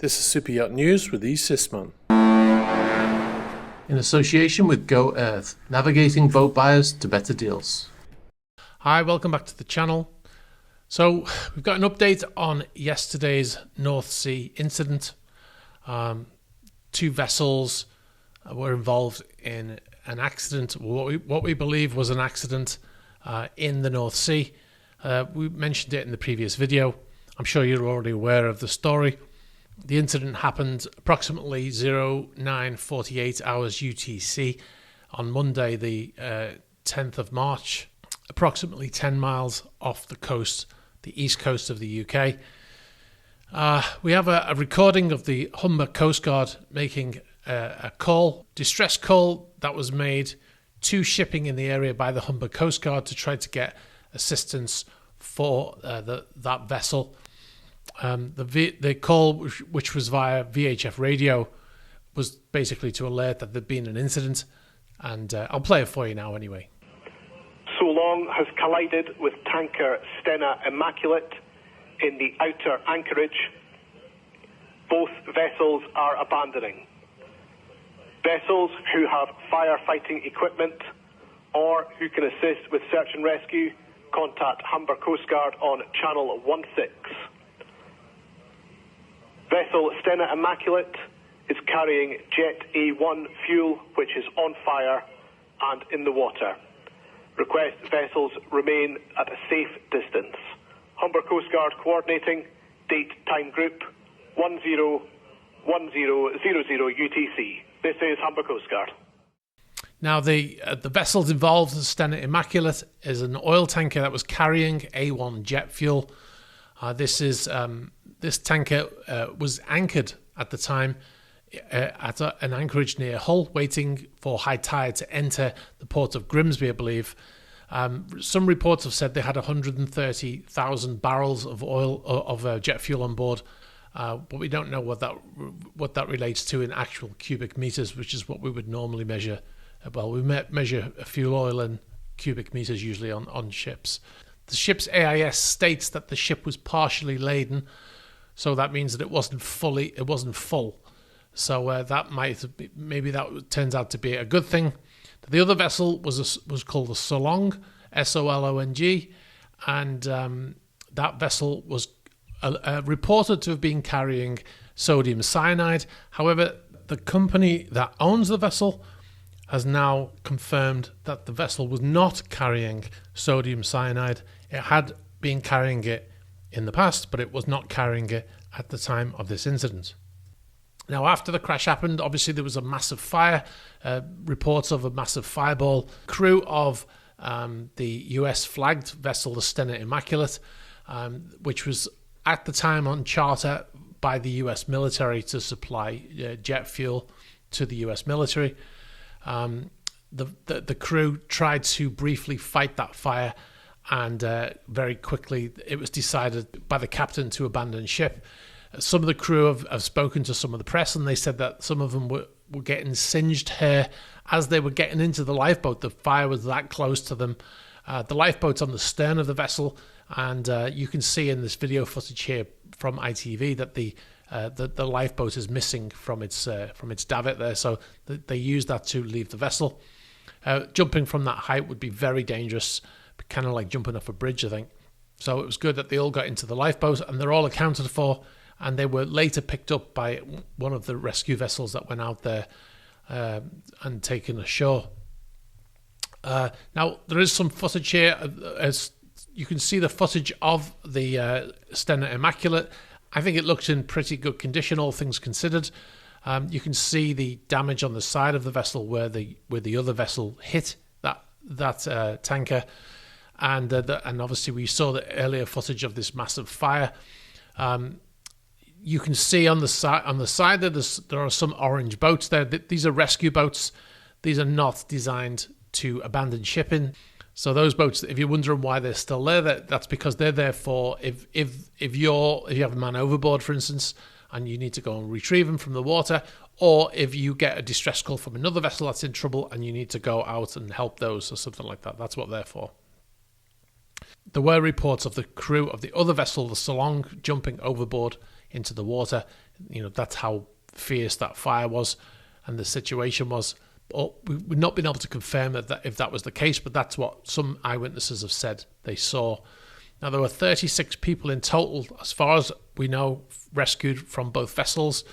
This is Super Yacht News with E. Sisman. In association with Go Earth, navigating boat buyers to better deals. Hi, welcome back to the channel. So we've got an update on yesterday's North Sea incident. Two vessels were involved in an accident, what we believe was an accident in the North Sea. We mentioned it in the previous video. I'm sure you're already aware of the story. The incident happened approximately 09:48 hours UTC on Monday, the 10th of March, approximately 10 miles off the coast, the east coast of the UK. We have a recording of the Humber Coast Guard making a call, distress call that was made to shipping in the area by the Humber Coast Guard to try to get assistance for that vessel. The call, which was via VHF radio, was basically to alert that there'd been an incident, and I'll play it for you now anyway. So Long has collided with tanker Stena Immaculate in the outer anchorage. Both vessels are abandoning. Vessels who have firefighting equipment or who can assist with search and rescue, contact Humber Coast Guard on channel 16. Vessel Stena Immaculate is carrying Jet A1 fuel, which is on fire and in the water. Request vessels remain at a safe distance. Humber Coast Guard coordinating, date time group 101000 UTC. This is Humber Coast Guard. Now, the vessels involved, the Stena Immaculate, is an oil tanker that was carrying A1 jet fuel. This tanker was anchored at the time at an anchorage near Hull, waiting for high tide to enter the port of Grimsby, I believe. Some reports have said they had 130,000 barrels of oil of jet fuel on board, but we don't know what that relates to in actual cubic meters, which is what we would normally measure. Well, we measure fuel oil in cubic meters usually on ships. The ship's AIS states that the ship was partially laden, so that means that it wasn't full. So maybe that turns out to be a good thing. The other vessel was called the Solong, Solong, and that vessel was reported to have been carrying sodium cyanide. However, the company that owns the vessel has now confirmed that the vessel was not carrying sodium cyanide. It had been carrying it in the past, but it was not carrying it at the time of this incident. Now, after the crash happened, obviously there was a massive fire, reports of a massive fireball. Crew of the US flagged vessel, the Stena Immaculate, which was at the time on charter by the US military to supply jet fuel to the US military. The crew tried to briefly fight that fire, and very quickly it was decided by the captain to abandon ship. Some of the crew have spoken to some of the press, and they said that some of them were getting singed hair as they were getting into the lifeboat. The fire was that close to them. The lifeboat's on the stern of the vessel, and you can see in this video footage here from ITV that the lifeboat is missing from its davit there, so they used that to leave the vessel. Jumping from that height would be very dangerous, kind of like jumping off a bridge, I think. So it was good that they all got into the lifeboat, and they're all accounted for, and they were later picked up by one of the rescue vessels that went out there and taken ashore. Now, there is some footage here. As you can see the footage of the Stena Immaculate. I think it looks in pretty good condition, all things considered. You can see the damage on the side of the vessel where the other vessel hit that tanker, and obviously we saw the earlier footage of this massive fire. You can see on the side there are some orange boats there. These are rescue boats. These are not designed to abandon shipping. So those boats, if you're wondering why they're still there, that's because they're there for if you have a man overboard, for instance, and you need to go and retrieve him from the water, or if you get a distress call from another vessel that's in trouble and you need to go out and help those or something like that. That's what they're for. There were reports of the crew of the other vessel, the Solong, jumping overboard into the water That's how fierce that fire was and the situation was. We've not been able to confirm that if that was the case, but that's what some eyewitnesses have said they saw. Now, there were 36 people in total, as far as we know, rescued from both vessels.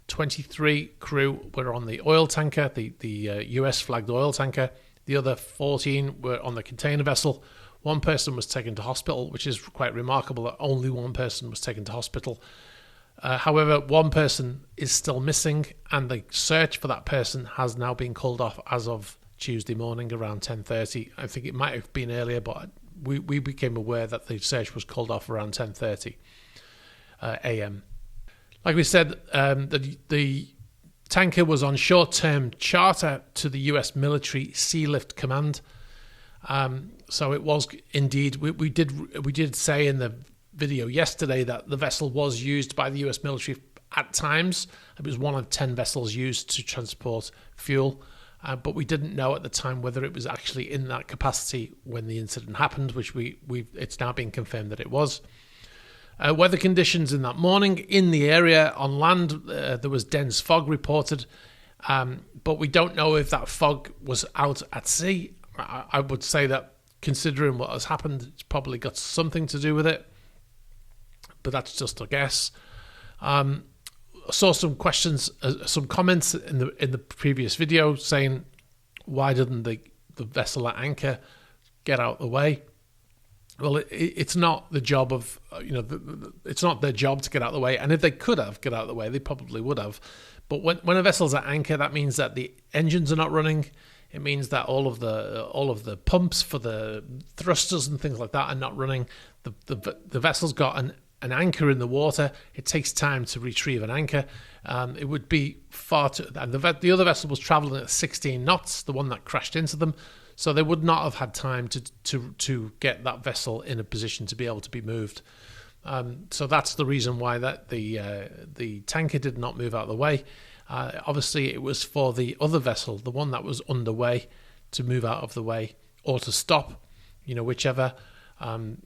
23 crew were on the oil tanker, the US flagged oil tanker. The other 14 were on the container vessel. One person was taken to hospital, which is quite remarkable that only one person was taken to hospital. However, one person is still missing, and the search for that person has now been called off as of Tuesday morning around 10:30. I think it might have been earlier, but we became aware that the search was called off around 10:30 a.m. Like we said, the tanker was on short-term charter to the US Military Sea Lift Command. So it was indeed. We did say in the video yesterday that the vessel was used by the US military at times. It was one of 10 vessels used to transport fuel, but we didn't know at the time whether it was actually in that capacity when the incident happened, which it's now been confirmed that it was. Weather conditions in that morning in the area on land, there was dense fog reported, but we don't know if that fog was out at sea. I would say that considering what has happened, it's probably got something to do with it, but that's just a guess. I saw some questions, some comments in the previous video saying, why didn't the vessel at anchor get out of the way? Well, it's not the job of, it's not their job to get out of the way. And if they could have got out of the way, they probably would have. But when a vessel's at anchor, that means that the engines are not running. It means that all of the pumps for the thrusters and things like that are not running. The vessel's got an anchor in the water. It takes time to retrieve an anchor. It would be far too. And the other vessel was traveling at 16 knots, the one that crashed into them. So they would not have had time to get that vessel in a position to be able to be moved. So that's the reason why that the tanker did not move out of the way. Obviously, it was for the other vessel, the one that was underway, to move out of the way or to stop, whichever. And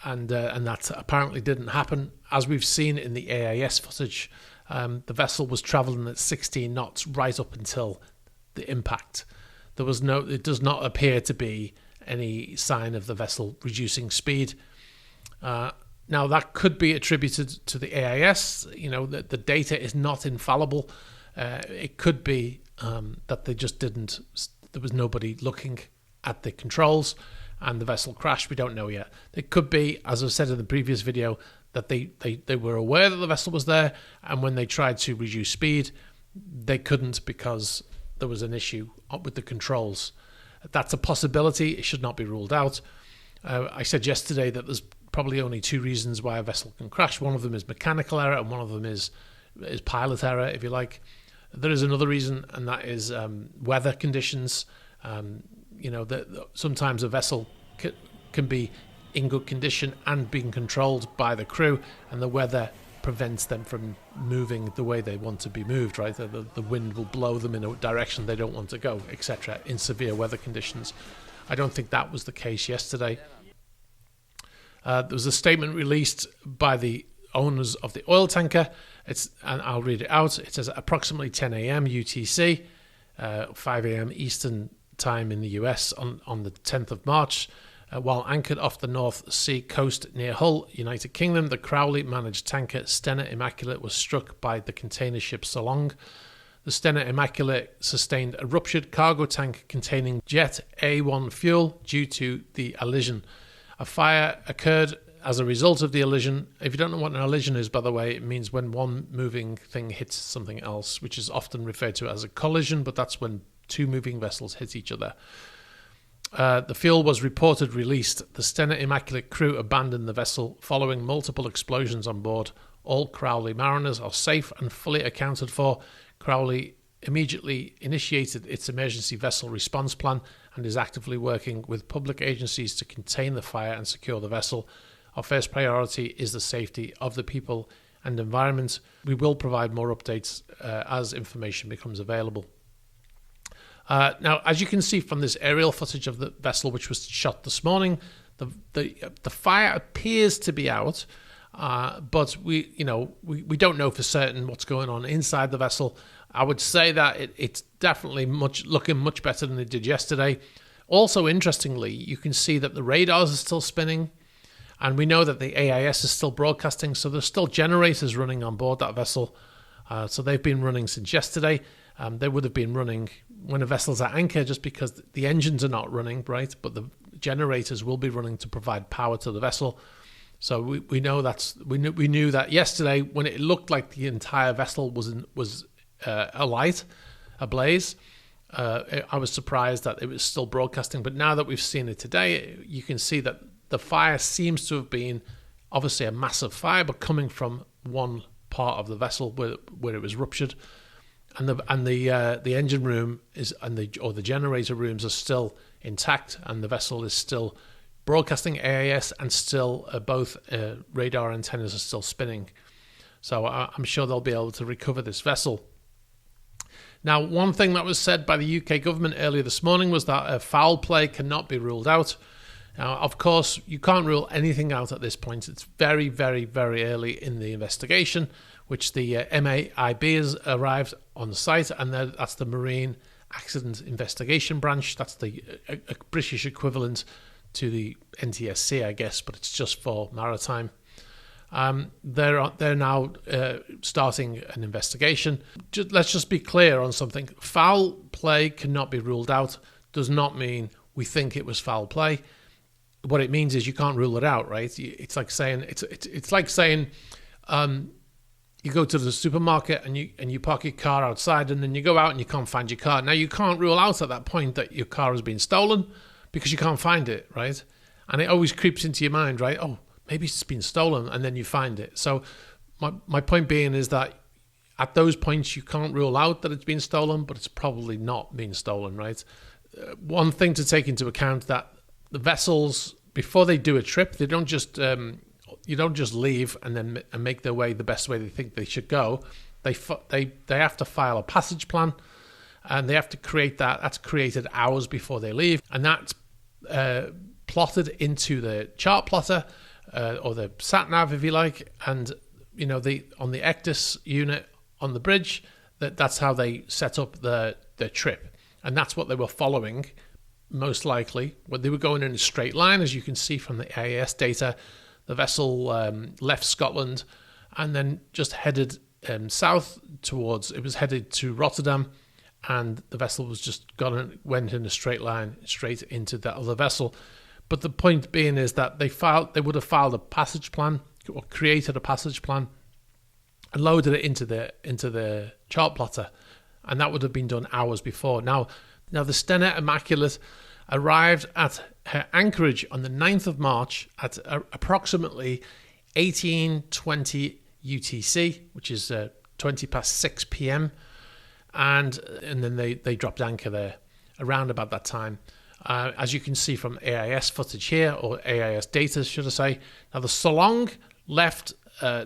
that apparently didn't happen. As we've seen in the AIS footage, the vessel was travelling at 16 knots right up until the impact. It does not appear to be any sign of the vessel reducing speed. Now, that could be attributed to the AIS. The data is not infallible. It could be that they just didn't. There was nobody looking at the controls, and the vessel crashed. We don't know yet. It could be, as I said in the previous video, that they were aware that the vessel was there, and when they tried to reduce speed, they couldn't because there was an issue with the controls. That's a possibility. It should not be ruled out. I said yesterday that there's probably only two reasons why a vessel can crash. One of them is mechanical error, and one of them is pilot error, if you like. There is another reason, and that is weather conditions. That sometimes a vessel can be in good condition and being controlled by the crew, and the weather prevents them from moving the way they want to be moved, right? The wind will blow them in a direction they don't want to go, etc., in severe weather conditions. I don't think that was the case yesterday. There was a statement released by the owners of the oil tanker, and I'll read it out. It says, approximately 10 a.m. UTC, 5 a.m. Eastern Time in the US on the 10th of March, while anchored off the North Sea coast near Hull, United Kingdom, the Crowley-managed tanker Stena Immaculate was struck by the container ship Solong. The Stena Immaculate sustained a ruptured cargo tank containing jet A1 fuel due to the allision. A fire occurred as a result of the allision. If you don't know what an allision is, by the way, it means when one moving thing hits something else, which is often referred to as a collision, but that's when two moving vessels hit each other. The fuel was reported released. The Stena Immaculate crew abandoned the vessel following multiple explosions on board. All Crowley mariners are safe and fully accounted for. Crowley immediately initiated its emergency vessel response plan and is actively working with public agencies to contain the fire and secure the vessel. Our first priority is the safety of the people and environment. We will provide more updates as information becomes available. Now, as you can see from this aerial footage of the vessel, which was shot this morning, the fire appears to be out. But we don't know for certain what's going on inside the vessel. I would say that it's definitely looking much better than it did yesterday. Also, interestingly, you can see that the radars are still spinning, and we know that the AIS is still broadcasting, so there's still generators running on board that vessel. So they've been running since yesterday. They would have been running when a vessel's at anchor just because the engines are not running, right? But the generators will be running to provide power to the vessel. So we knew that yesterday when it looked like the entire vessel was alight, ablaze. I was surprised that it was still broadcasting, but now that we've seen it today, you can see that the fire seems to have been obviously a massive fire, but coming from one part of the vessel where it was ruptured, and the engine room or the generator rooms are still intact, and the vessel is still broadcasting AIS, and still both radar antennas are still spinning. So I'm sure they'll be able to recover this vessel. Now, one thing that was said by the UK government earlier this morning was that foul play cannot be ruled out. Now, of course, you can't rule anything out at this point. It's very, very, very early in the investigation, which the MAIB has arrived on the site, and that's the Marine Accident Investigation Branch. That's the British equivalent to the NTSC, I guess, but it's just for maritime. They're now starting an investigation. Let's just be clear on something. Foul play cannot be ruled out does not mean we think it was foul play. What it means is you can't rule it out, right? It's like saying you go to the supermarket and you park your car outside, and then you go out and you can't find your car. Now, you can't rule out at that point that your car has been stolen because you can't find it, right? And it always creeps into your mind, right? Oh, maybe it's been stolen, and then you find it. So my point being is that at those points, you can't rule out that it's been stolen, but it's probably not been stolen, right? One thing to take into account that the vessels, before they do a trip, they don't just you don't just leave and make their way the best way they think they should go. They have to file a passage plan, and they have to create that. That's created hours before they leave, and that's plotted into the chart plotter. Or the sat nav, if you like, and on the ECDIS unit on the bridge, that's how they set up the trip, and that's what they were following, most likely. When they were going in a straight line, as you can see from the AIS data, the vessel left Scotland and then just headed south towards. It was headed to Rotterdam, and the vessel was just went in a straight line straight into that other vessel. But the point being is that they would have filed a passage plan or created a passage plan and loaded it into the chart plotter, and that would have been done hours before. Now the Stena Immaculate arrived at her anchorage on the 9th of March at approximately 18:20 UTC, which is 20 past 6 p.m. And then they dropped anchor there around about that time. As you can see from AIS footage here, or AIS data, should I say. Now, the Solong left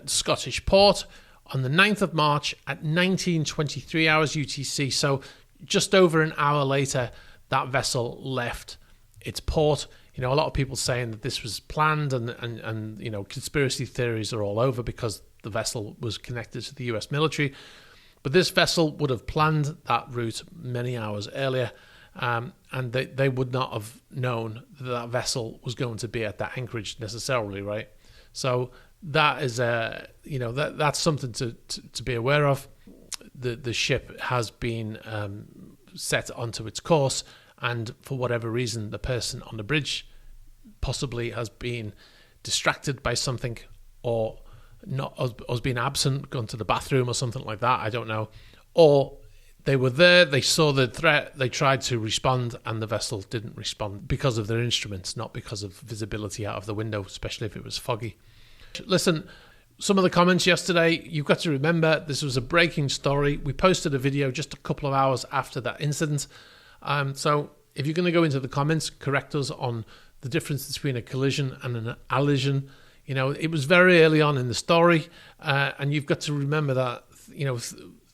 Scottish port on the 9th of March at 19:23 hours UTC. So just over an hour later, that vessel left its port. A lot of people saying that this was planned, and conspiracy theories are all over because the vessel was connected to the US military. But this vessel would have planned that route many hours earlier. And they would not have known that vessel was going to be at that anchorage necessarily, right? So that is that's something to be aware of. The ship has been set onto its course, and for whatever reason, the person on the bridge possibly has been distracted by something, or not, has been absent, gone to the bathroom or something like that. I don't know, or they were there, they saw the threat, they tried to respond, and the vessel didn't respond because of their instruments, not because of visibility out of the window, especially if it was foggy. Listen, some of the comments yesterday, you've got to remember this was a breaking story. We posted a video just a couple of hours after that incident. So if you're going to go into the comments, correct us on the difference between a collision and an allision. It was very early on in the story, and you've got to remember that,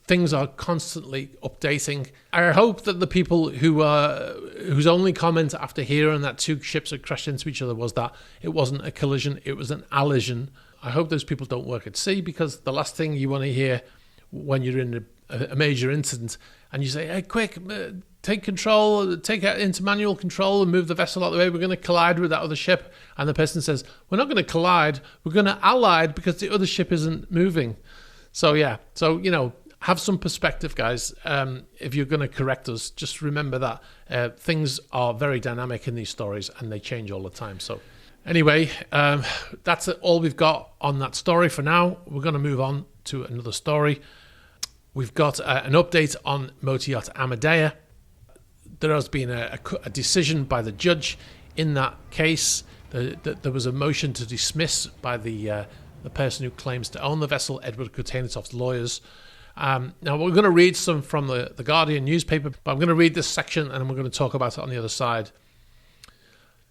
things are constantly updating. I hope that the people whose only comment after hearing that two ships had crashed into each other was that it wasn't a collision, it was an allision. I hope those people don't work at sea, because the last thing you want to hear when you're in a major incident and you say, hey, quick, take control, take it into manual control and move the vessel out of the way. We're going to collide with that other ship. And the person says, we're not going to collide. We're going to allied because the other ship isn't moving. So, yeah. So, have some perspective, guys. If you're going to correct us, just remember that things are very dynamic in these stories and they change all the time. So anyway, that's all we've got on that story for now. We're going to move on to another story. We've got an update on motor yacht Amadea. There has been a decision by the judge in that case. There was a motion to dismiss by the person who claims to own the vessel, Edward Kutainetov's lawyers. Now, we're going to read some from the Guardian newspaper, but I'm going to read this section and we're going to talk about it on the other side.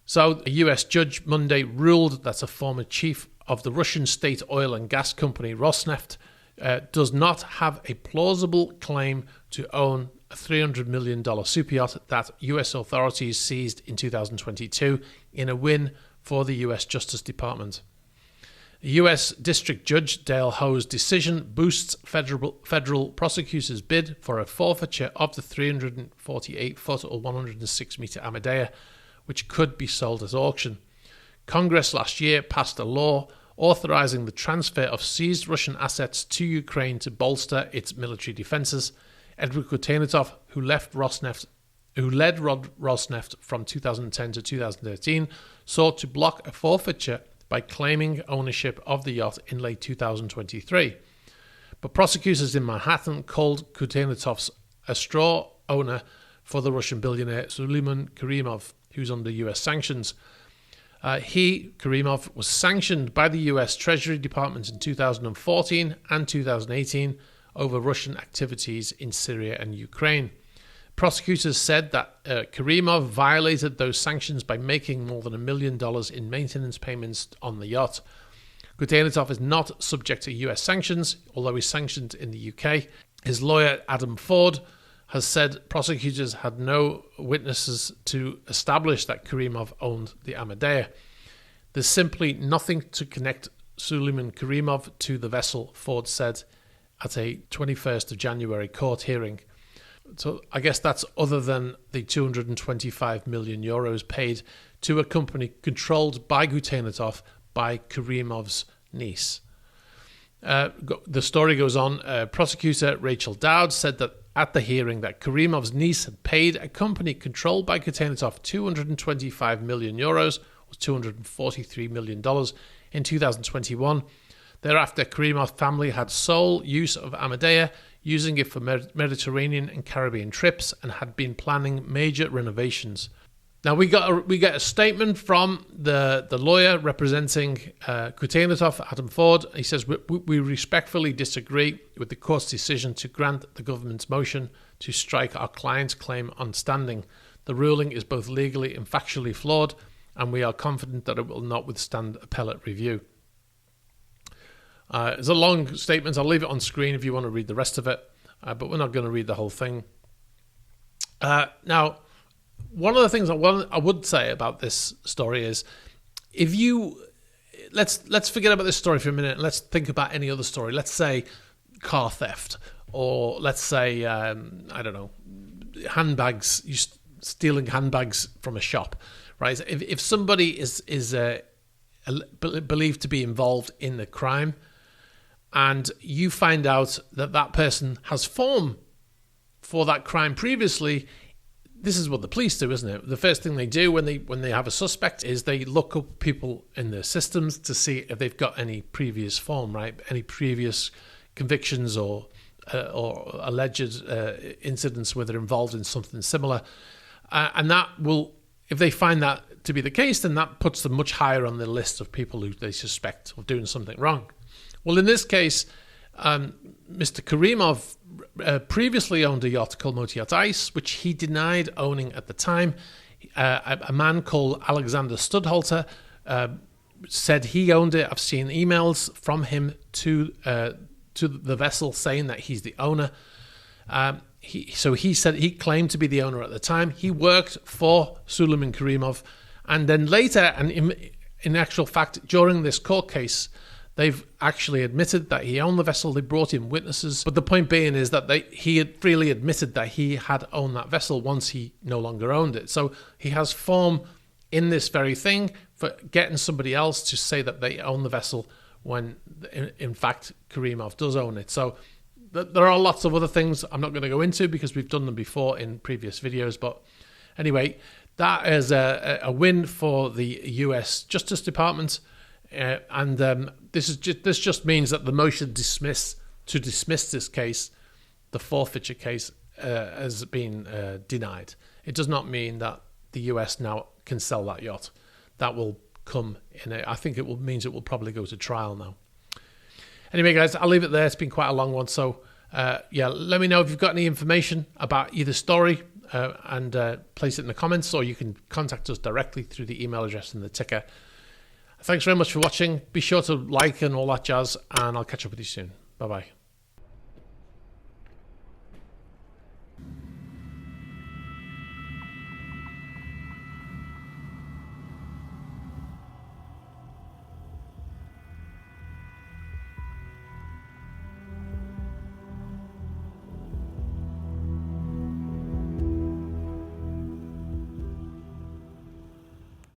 So, a US judge Monday ruled that a former chief of the Russian state oil and gas company Rosneft does not have a plausible claim to own a $300 million superyacht that US authorities seized in 2022 in a win for the US Justice Department. US District Judge Dale Ho's decision boosts federal prosecutors' bid for a forfeiture of the 348-foot or 106-metre Amadea, which could be sold at auction. Congress last year passed a law authorizing the transfer of seized Russian assets to Ukraine to bolster its military defenses. Edward Kutainetov, who led Rosneft from 2010 to 2013, sought to block a forfeiture by claiming ownership of the yacht in late 2023. But prosecutors in Manhattan called Kutainetov's a straw owner for the Russian billionaire Suleiman Karimov, who's under US sanctions. Karimov, was sanctioned by the US Treasury Department in 2014 and 2018 over Russian activities in Syria and Ukraine. Prosecutors said that Karimov violated those sanctions by making more than $1 million in maintenance payments on the yacht. Kutainetov is not subject to US sanctions, although he's sanctioned in the UK. His lawyer, Adam Ford, has said prosecutors had no witnesses to establish that Karimov owned the Amadea. There's simply nothing to connect Suleiman Karimov to the vessel, Ford said at a 21st of January court hearing. So I guess that's other than the 225 million euros paid to a company controlled by Kutainetov by Karimov's niece. The story goes on. Prosecutor Rachel Dowd said that at the hearing that Karimov's niece had paid a company controlled by Kutainetov 225 million euros, or $243 million, in 2021. Thereafter, Karimov's family had sole use of Amadea, using it for Mediterranean and Caribbean trips, and had been planning major renovations. Now we get a statement from the lawyer representing Kutainetov, Adam Ford. He says, we respectfully disagree with the court's decision to grant the government's motion to strike our client's claim on standing. The ruling is both legally and factually flawed, and we are confident that it will not withstand appellate review. It's a long statement. I'll leave it on screen if you want to read the rest of it, but we're not going to read the whole thing. Now, one of the things I would say about this story is, if you let's forget about this story for a minute and let's think about any other story. Let's say car theft, or let's say I don't know, handbags. You stealing handbags from a shop, right? If somebody is believed to be involved in the crime, and you find out that person has form for that crime previously, this is what the police do, isn't it? The first thing they do when they have a suspect is they look up people in their systems to see if they've got any previous form, right? Any previous convictions or alleged incidents where they're involved in something similar. And that will, if they find that to be the case, then that puts them much higher on the list of people who they suspect of doing something wrong. Well, in this case, Mr. Karimov previously owned a yacht called Motor Yacht Ice, which he denied owning at the time. A man called Alexander Studholter said he owned it. I've seen emails from him to the vessel saying that he's the owner. He said he claimed to be the owner at the time. He worked for Suleiman Karimov, and then later, and in actual fact, during this court case, They've actually admitted that he owned the vessel. They brought in witnesses. But the point being is that he had freely admitted that he had owned that vessel once he no longer owned it. So he has form in this very thing for getting somebody else to say that they own the vessel when, in fact, Karimov does own it. So there are lots of other things I'm not going to go into because we've done them before in previous videos. But anyway, that is a win for the US Justice Department. This just means that the motion to dismiss this case, the forfeiture case, has been denied. It does not mean that the US now can sell that yacht. That will come in. I think means it will probably go to trial now. Anyway, guys, I'll leave it there. It's been quite a long one, so let me know if you've got any information about either story and place it in the comments, or you can contact us directly through the email address in the ticker. Thanks very much for watching. Be sure to like and all that jazz, and I'll catch up with you soon. Bye-bye.